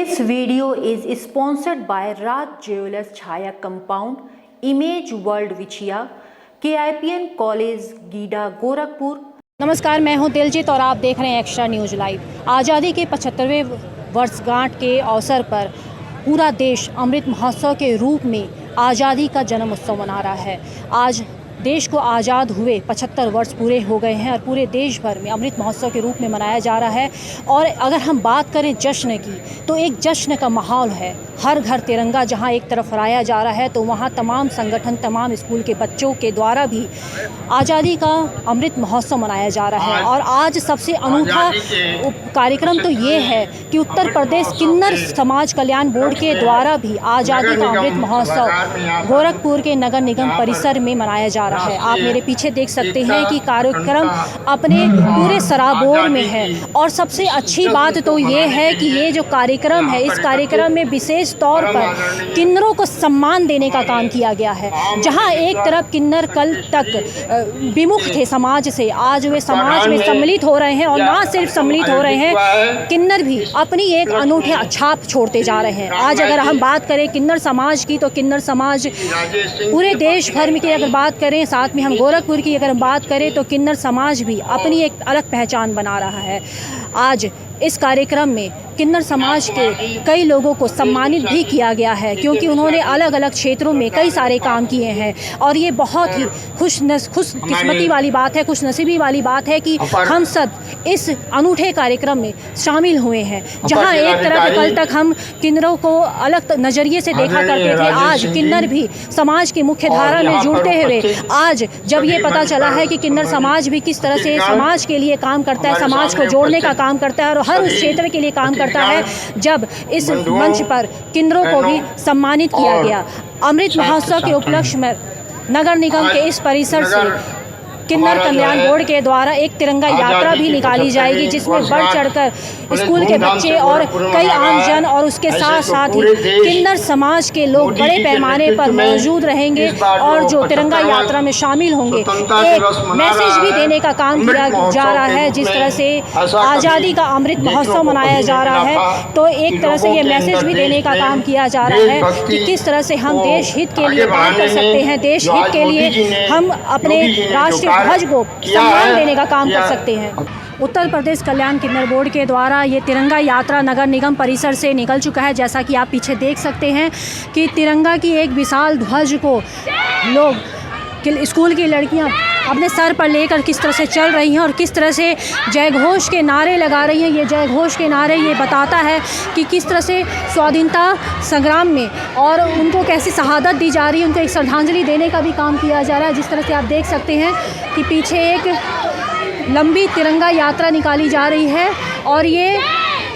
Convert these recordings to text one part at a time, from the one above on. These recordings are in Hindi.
This video is sponsored by Raj Jewelers Chaya Compound, Image World Vichia, KIPN College, GIDA, Gorakhpur. नमस्कार, मैं हूं दिलजीत और आप देख रहे हैं एक्स्ट्रा न्यूज़ लाइव। आज़ादी के 75वें वर्षगांठ के अवसर पर पूरा देश अमृत महोत्सव के रूप में आज़ादी का जन्म उत्सव मना रहा है। आज देश को आज़ाद हुए 75 वर्ष पूरे हो गए हैं और पूरे देश भर में अमृत महोत्सव के रूप में मनाया जा रहा है। और अगर हम बात करें जश्न की, तो एक जश्न का माहौल है। हर घर तिरंगा जहां एक तरफ फहराया जा रहा है, तो वहां तमाम संगठन, तमाम स्कूल के बच्चों के द्वारा भी आज़ादी का अमृत महोत्सव मनाया जा रहा है। और आज सबसे अनूठा कार्यक्रम तो ये है कि उत्तर प्रदेश किन्नर समाज कल्याण बोर्ड के द्वारा भी आज़ादी का अमृत महोत्सव गोरखपुर के नगर निगम परिसर में मनाया जा रहा है। आप मेरे पीछे देख सकते हैं कि कार्यक्रम अपने पूरे सराबोर में है। और सबसे अच्छी बात तो ये है कि ये जो कार्यक्रम है, इस कार्यक्रम में विशेष तौर पर किन्नरों को सम्मान देने का काम किया गया है। जहां एक तरफ किन्नर कल तक विमुख थे समाज से, आज वे समाज में सम्मिलित हो रहे हैं। और ना सिर्फ सम्मिलित हो रहे हैं, किन्नर भी अपनी एक अनूठे छाप छोड़ते जा रहे हैं। आज अगर हम बात करें किन्नर समाज की, तो किन्नर समाज पूरे देश भर में की अगर बात करें, साथ में हम गोरखपुर की अगर बात करें, तो किन्नर समाज भी अपनी एक अलग पहचान बना रहा है। आज इस कार्यक्रम में किन्नर समाज के कई लोगों को सम्मानित भी किया गया है, क्योंकि उन्होंने अलग अलग क्षेत्रों में कई सारे काम किए हैं। और ये बहुत ही खुशकिस्मती वाली बात है, खुशनसीबी वाली बात है कि हम सब इस अनूठे कार्यक्रम में शामिल हुए हैं। जहां एक तरफ कल तक हम किन्नरों को अलग नज़रिए से देखा करते थे, आज किन्नर भी समाज की मुख्य धारा में जुड़ते हुए आज जब ये पता चला है कि किन्नर समाज भी किस तरह से समाज के लिए काम करता है, समाज को जोड़ने का काम करता है और हर उस क्षेत्र के लिए काम करता है, जब इस मंच पर किन्नरों को भी सम्मानित किया गया। अमृत महोत्सव के उपलक्ष्य में नगर निगम के इस परिसर से किन्नर कल्याण बोर्ड के द्वारा एक तिरंगा यात्रा भी निकाली जाएगी, जिसमें बढ़ चढ़कर स्कूल के बच्चे और कई आमजन और उसके साथ साथ ही किन्नर समाज के लोग बड़े पैमाने पर मौजूद रहेंगे और जो तिरंगा यात्रा में शामिल होंगे। एक मैसेज भी देने का काम किया जा रहा है। जिस तरह से आज़ादी का अमृत महोत्सव मनाया जा रहा है, तो एक तरह से ये मैसेज भी देने का काम किया जा रहा है कि किस तरह से हम देश हित के लिए काम कर सकते हैं, देश हित के लिए हम अपने राष्ट्रीय ध्वज को सम्मान देने का काम कर सकते हैं। उत्तर प्रदेश कल्याण किन्नर बोर्ड के द्वारा ये तिरंगा यात्रा नगर निगम परिसर से निकल चुका है। जैसा कि आप पीछे देख सकते हैं कि तिरंगा की एक विशाल ध्वज को लोग, स्कूल की लड़कियां अपने सर पर लेकर किस तरह से चल रही हैं और किस तरह से जय घोष के नारे लगा रही हैं। ये जय घोष के नारे ये बताता है कि किस तरह से स्वाधीनता संग्राम में और उनको कैसी शहादत दी जा रही है, उनको एक श्रद्धांजलि देने का भी काम किया जा रहा है। जिस तरह से आप देख सकते हैं कि पीछे एक लंबी तिरंगा यात्रा निकाली जा रही है और ये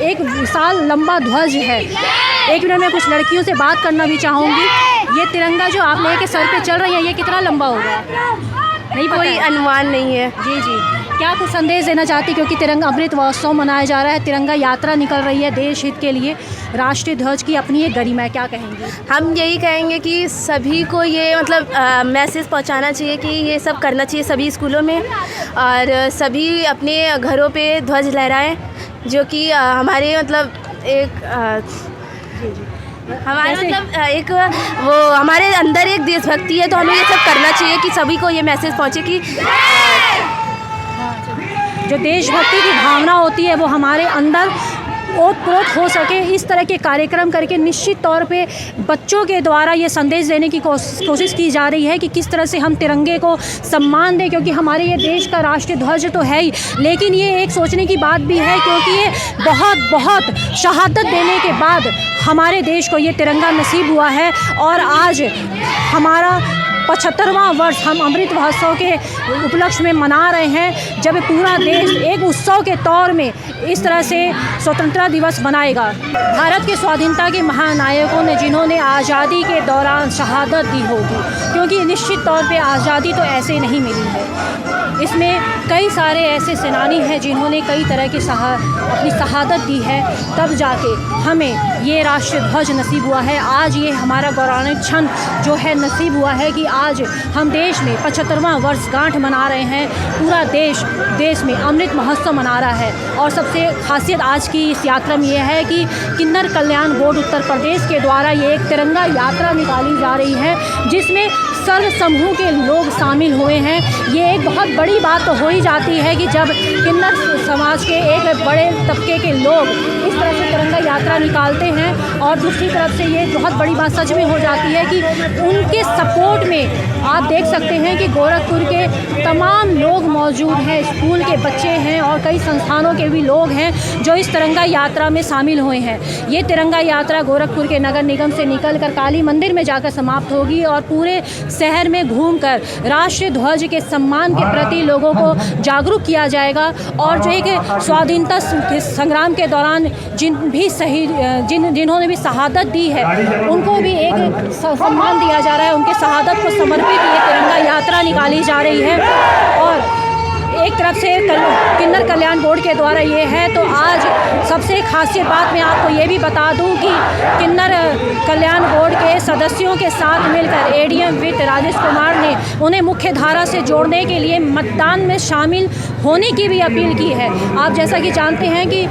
एक विशाल लंबा ध्वज है। एक मिनट में कुछ लड़कियों से बात करना भी चाहूँगी। ये तिरंगा जो आप लेके सर पे चल रही है, ये कितना लंबा होगा? नहीं, कोई अनुमान नहीं है। जी जी, क्या कुछ संदेश देना चाहती, क्योंकि तिरंगा अमृत महोत्सव मनाया जा रहा है, तिरंगा यात्रा निकल रही है देश हित के लिए, राष्ट्रीय ध्वज की अपनी एक गरिमा है, क्या कहेंगे? हम यही कहेंगे कि सभी को ये मैसेज पहुंचाना चाहिए कि ये सब करना चाहिए सभी स्कूलों में, और सभी अपने घरों पे ध्वज लहराएं, जो कि हमारे एक वो हमारे अंदर एक देशभक्ति है। तो हमें ये सब करना चाहिए कि सभी को ये मैसेज पहुंचे कि जो देशभक्ति की भावना होती है वो हमारे अंदर ओतप्रोत हो सके। इस तरह के कार्यक्रम करके निश्चित तौर पे बच्चों के द्वारा ये संदेश देने की कोशिश की जा रही है कि किस तरह से हम तिरंगे को सम्मान दें, क्योंकि हमारे ये देश का राष्ट्रीय ध्वज तो है ही, लेकिन ये एक सोचने की बात भी है, क्योंकि ये बहुत शहादत देने के बाद हमारे देश को ये तिरंगा नसीब हुआ है। और आज हमारा 75वां वर्ष हम अमृत महोत्सव के उपलक्ष्य में मना रहे हैं, जब पूरा देश एक उत्सव के तौर में इस तरह से स्वतंत्रता दिवस मनाएगा। भारत की स्वाधीनता के महानायकों ने, जिन्होंने आज़ादी के दौरान शहादत दी होगी, क्योंकि निश्चित तौर पे आज़ादी तो ऐसे नहीं मिली है। इसमें कई सारे ऐसे सेनानी हैं जिन्होंने कई तरह की अपनी शहादत दी है, तब जाके हमें ये राष्ट्रीय ध्वज नसीब हुआ है। आज ये हमारा गौरवान्वित क्षण जो है नसीब हुआ है कि आज हम देश में 75वां वर्षगांठ मना रहे हैं। पूरा देश में अमृत महोत्सव मना रहा है। और सबसे खासियत आज की इस यात्रा में यह है कि किन्नर कल्याण बोर्ड उत्तर प्रदेश के द्वारा ये एक तिरंगा यात्रा निकाली जा रही है, जिसमें सर्व समूह के लोग शामिल हुए हैं। ये एक बहुत बड़ी बात तो हो ही जाती है कि जब किन्नर समाज के एक बड़े तबके के लोग इस तरह से तिरंगा यात्रा निकालते हैं, और दूसरी तरफ से ये बहुत बड़ी बात सच में हो जाती है कि उनके सपोर्ट में आप देख सकते हैं कि गोरखपुर के तमाम लोग मौजूद हैं, स्कूल के बच्चे हैं और कई संस्थानों के भी लोग हैं जो इस तिरंगा यात्रा में शामिल हुए हैं। ये तिरंगा यात्रा गोरखपुर के नगर निगम से निकलकर काली मंदिर में जाकर समाप्त होगी और पूरे शहर में घूमकर राष्ट्रीय ध्वज के सम्मान के प्रति लोगों को जागरूक किया जाएगा। और जो एक स्वाधीनता संग्राम के दौरान जिन्होंने भी शहादत दी है, उनको भी एक सम्मान दिया जा रहा है। उनके शहादत को समर्पित ये तिरंगा यात्रा निकाली जा रही है। और एक तरफ से किन्नर कल्याण बोर्ड के द्वारा ये है, तो आज सबसे खासियत बात मैं आपको ये भी बता दूं कि किन्नर कल्याण बोर्ड के सदस्यों के साथ मिलकर एडीएम वित्त राजेश कुमार ने उन्हें मुख्य धारा से जोड़ने के लिए मतदान में शामिल होने की भी अपील की है। आप जैसा कि जानते हैं कि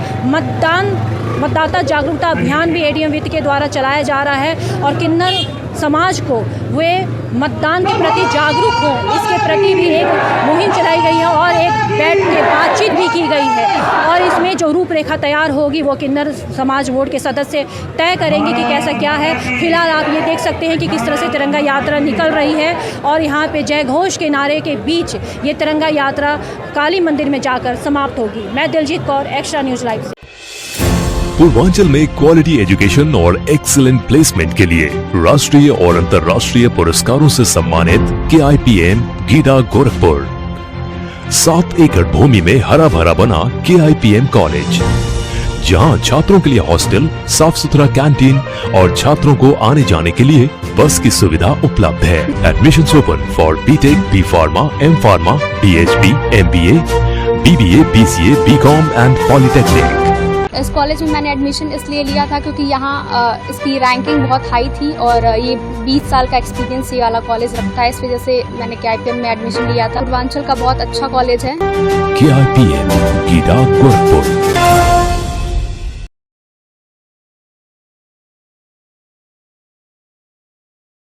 मतदाता जागरूकता अभियान भी एडीएम वित्त के द्वारा चलाया जा रहा है, और किन्नर समाज को वे मतदान के प्रति जागरूक हों, इसके प्रति भी एक मुहिम चलाई गई है और एक बैठ के बातचीत भी की गई है। और इसमें जो रूपरेखा तैयार होगी वो किन्नर समाज बोर्ड के सदस्य तय करेंगे कि कैसा क्या है। फिलहाल आप ये देख सकते हैं कि किस तरह से तिरंगा यात्रा निकल रही है, और यहाँ पे जय घोष के नारे के बीच ये तिरंगा यात्रा काली मंदिर में जाकर समाप्त होगी। मैं Diljit Kaur, extra news live से। पूर्वांचल में क्वालिटी एजुकेशन और एक्सीलेंट प्लेसमेंट के लिए राष्ट्रीय और अंतर्राष्ट्रीय पुरस्कारों से सम्मानित KIPM गीडा गोरखपुर। 7 एकड़ भूमि में हरा भरा बना KIPM कॉलेज, जहां छात्रों के लिए हॉस्टल, साफ सुथरा कैंटीन और छात्रों को आने जाने के लिए बस की सुविधा उपलब्ध है। Admission open for BTech, B Pharma, M Pharma, PhD, MBA, BBA, BCA, BCom and polytechnic. इस कॉलेज में मैंने एडमिशन इसलिए लिया था क्योंकि यहाँ इसकी रैंकिंग बहुत हाई थी, और ये 20 साल का एक्सपीरियंस ये वाला कॉलेज रखता है। इस वजह से मैंने KIPM में एडमिशन लिया था। पूर्वांचल का बहुत अच्छा कॉलेज है। KIPM गीडा गोरखपुर।